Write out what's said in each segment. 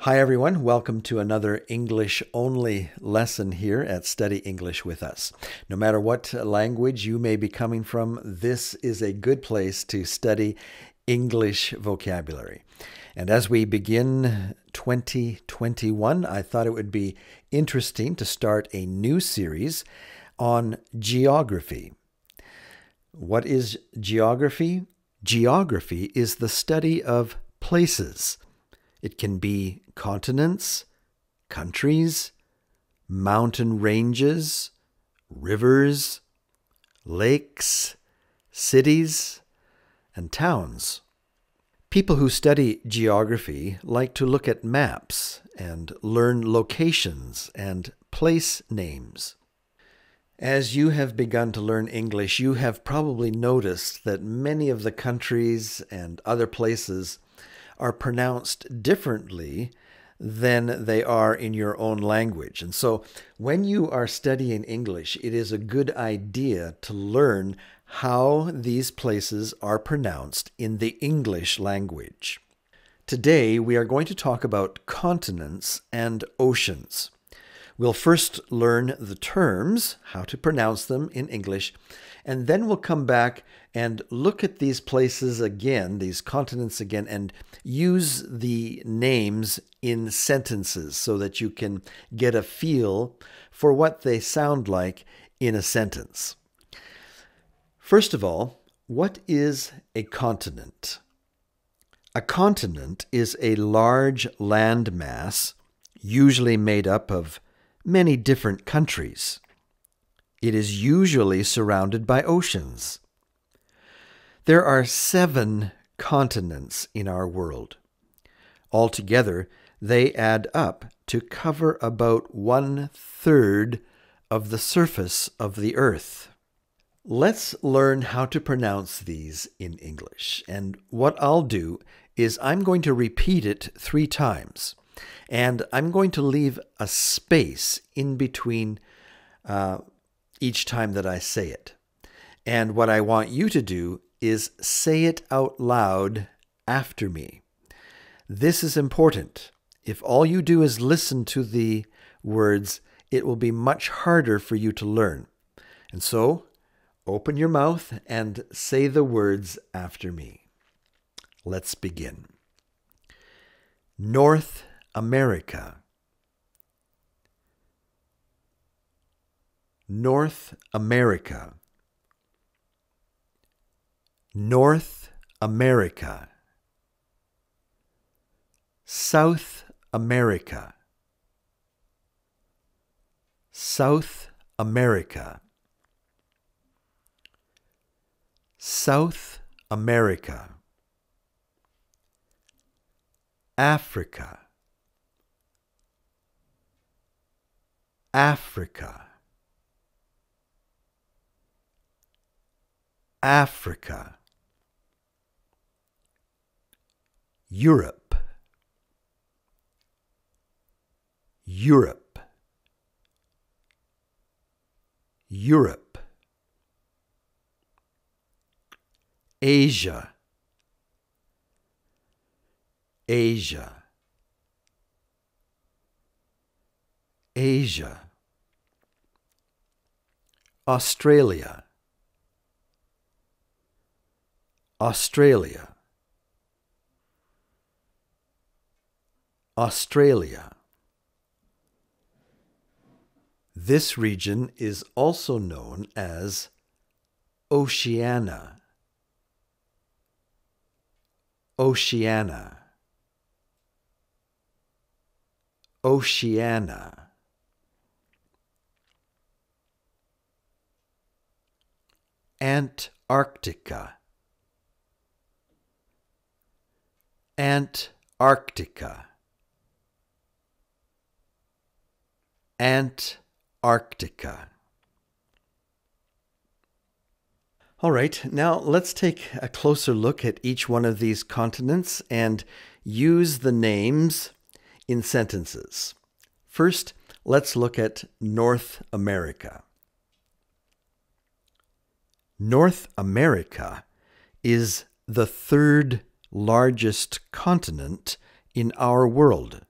Hi everyone, welcome to another English-only lesson here at Study English with Us. No matter what language you may be coming from, this is a good place to study English vocabulary. And as we begin 2021, I thought it would be interesting to start a new series on geography. What is geography? Geography is the study of places. It can be continents, countries, mountain ranges, rivers, lakes, cities, and towns. People who study geography like to look at maps and learn locations and place names. As you have begun to learn English, you have probably noticed that many of the countries and other places are pronounced differently than they are in your own language. And so when you are studying English, it is a good idea to learn how these places are pronounced in the English language. Today, we are going to talk about continents and oceans. We'll first learn the terms, how to pronounce them in English, and then we'll come back and look at these places again, these continents again, and use the names in sentences so that you can get a feel for what they sound like in a sentence. First of all, what is a continent? A continent is a large landmass, usually made up of many different countries. It is usually surrounded by oceans. There are 7 continents in our world. Altogether, they add up to cover about 1/3 of the surface of the earth. Let's learn how to pronounce these in English. And what I'll do is I'm going to repeat it 3 times. And I'm going to leave a space in between each time that I say it. And what I want you to do is say it out loud after me. This is important. If all you do is listen to the words, it will be much harder for you to learn. And so, open your mouth and say the words after me. Let's begin. North America. North America. North America. South America. South America. South America. Africa. Africa. Africa. Europe. Europe. Europe. Asia. Asia. Asia. Australia. Australia. Australia. This region is also known as Oceania. Oceania. Oceania. Antarctica. Antarctica. Antarctica. All right, now let's take a closer look at each one of these continents and use the names in sentences. First, let's look at North America. North America is the 3rd largest continent in our world.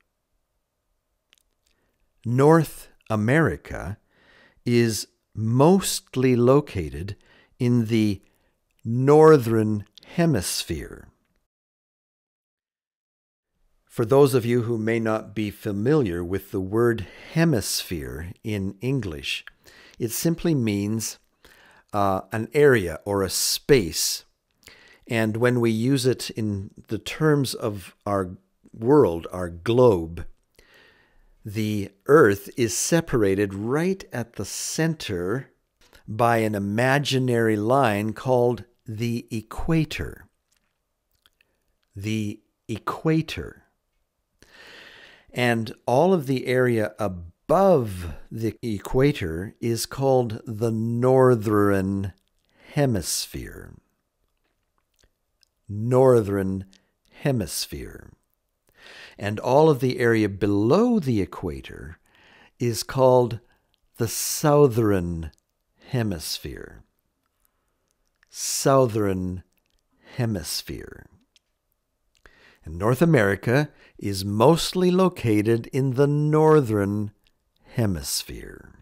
North America is mostly located in the northern hemisphere. For those of you who may not be familiar with the word hemisphere in English, it simply means an area or a space. And when we use it in the terms of our world, our globe, the Earth is separated right at the center by an imaginary line called the equator. The equator. And all of the area above the equator is called the northern hemisphere. Northern hemisphere. And all of the area below the equator is called the southern hemisphere. Southern hemisphere. And North America is mostly located in the northern hemisphere.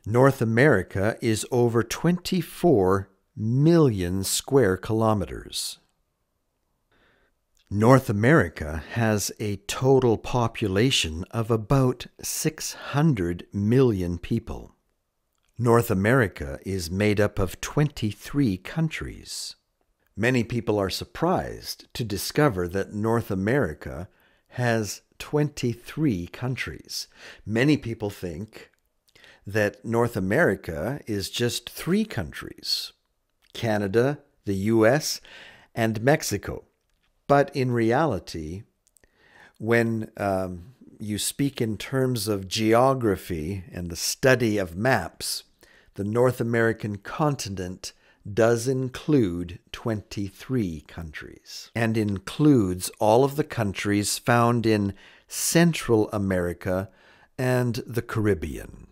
North America is over 24 million square kilometers. North America has a total population of about 600 million people. North America is made up of 23 countries. Many people are surprised to discover that North America has 23 countries. Many people think that North America is just 3 countries: Canada, the US, and Mexico. But in reality, when you speak in terms of geography and the study of maps, the North American continent does include 23 countries and includes all of the countries found in Central America and the Caribbean.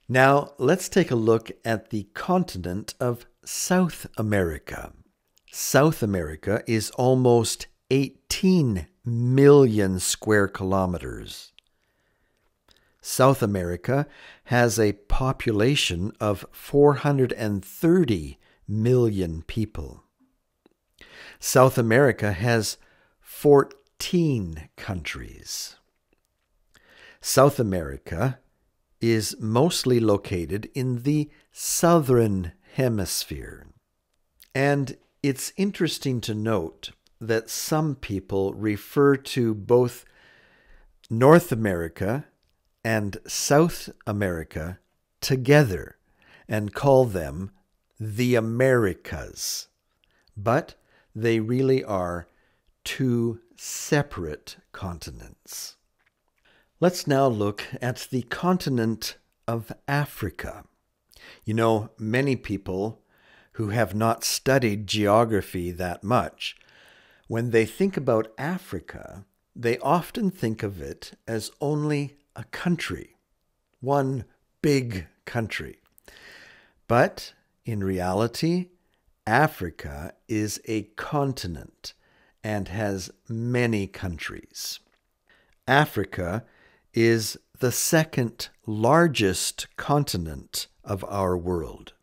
Now, let's take a look at the continent of South America. South America is almost 18 million square kilometers. South America has a population of 430 million people. South America has 14 countries. South America is mostly located in the southern hemisphere. And it's interesting to note that some people refer to both North America and South America together and call them the Americas. But they really are 2 separate continents. Let's now look at the continent of Africa. You know, many people who have not studied geography that much, when they think about Africa, they often think of it as only a country, one big country. But in reality, Africa is a continent and has many countries. Africa is the second largest continent of our world.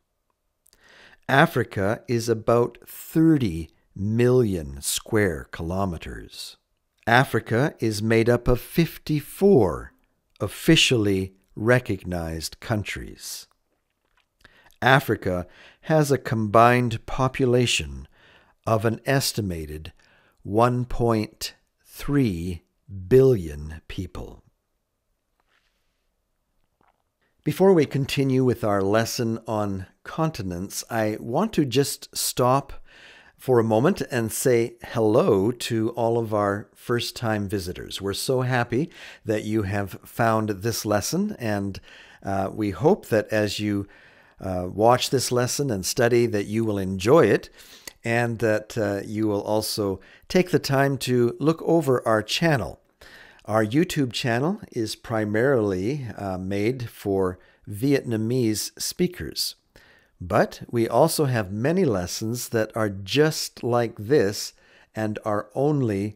Africa is about 30 million square kilometers. Africa is made up of 54 officially recognized countries. Africa has a combined population of an estimated 1.3 billion people. Before we continue with our lesson on continents, I want to just stop for a moment and say hello to all of our first-time visitors. We're so happy that you have found this lesson, and we hope that as you watch this lesson and study that you will enjoy it, and that you will also take the time to look over our channel. Our YouTube channel is primarily made for Vietnamese speakers. But we also have many lessons that are just like this and are only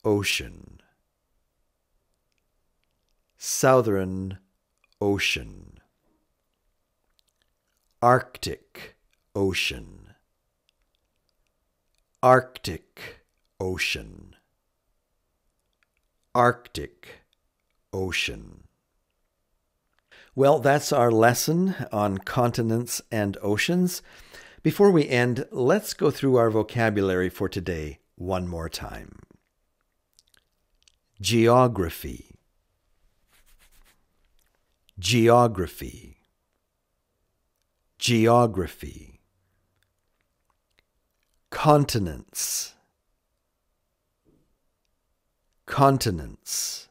ocean. Southern Ocean. Arctic Ocean. Arctic Ocean. Arctic Ocean. Well, that's our lesson on continents and oceans. Before we end, let's go through our vocabulary for today one more time. Geography. Geography. Geography. Continents. Continents.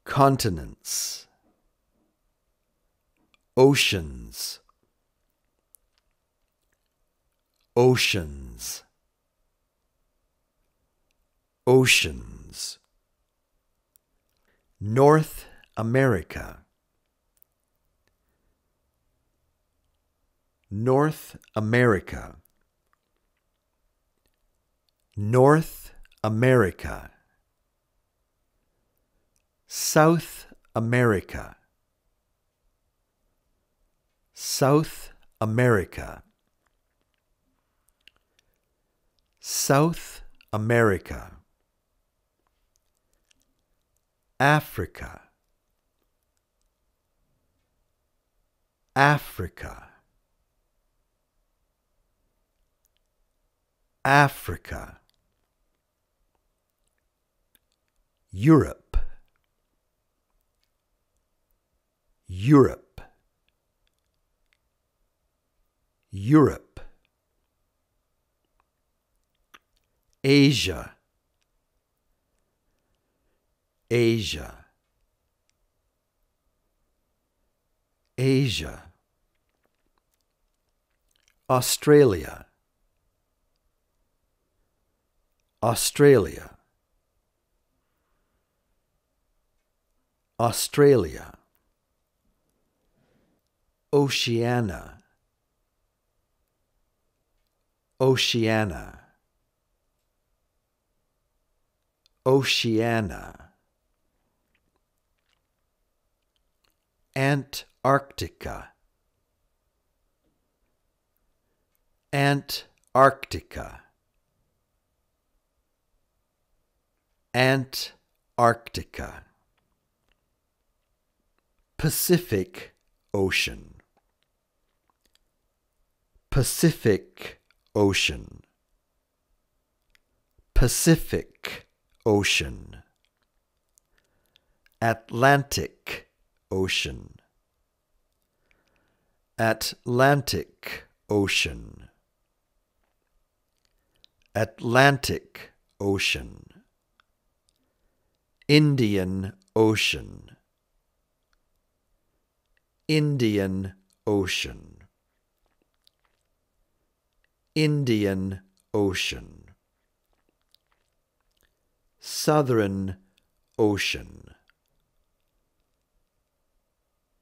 Continents. Oceans. Oceans. Oceans. North America. North America. North America. South America. South America. South America. Africa. Africa. Africa. Europe. Europe. Europe. Asia. Asia. Asia. Australia. Australia. Australia. Oceania. Oceania. Oceania. Antarctica. Antarctica. Antarctica. Pacific Ocean. Pacific Ocean. Pacific Ocean. Atlantic Ocean. Atlantic Ocean. Atlantic Ocean. Indian Ocean. Indian Ocean. Indian Ocean. Southern Ocean.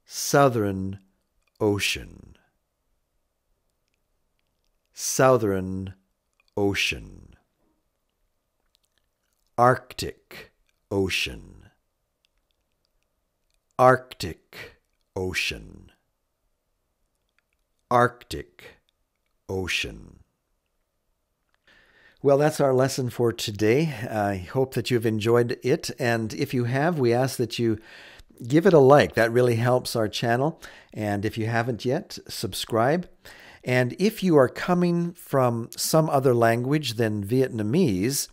Southern Ocean. Southern Ocean. Arctic Ocean. Arctic Ocean. Arctic Ocean. Well, that's our lesson for today. I hope that you've enjoyed it. And if you have, we ask that you give it a like. That really helps our channel. And if you haven't yet, subscribe. And if you are coming from some other language than Vietnamese,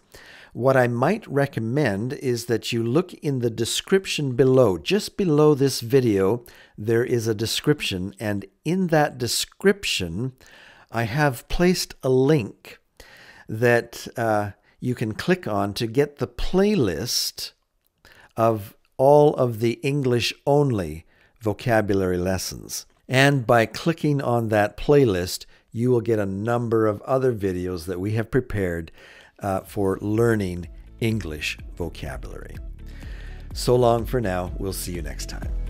what I might recommend is that you look in the description below. Just below this video, there is a description. And in that description, I have placed a link that you can click on to get the playlist of all of the English-only vocabulary lessons. And by clicking on that playlist, you will get a number of other videos that we have prepared for learning English vocabulary. So long for now. We'll see you next time.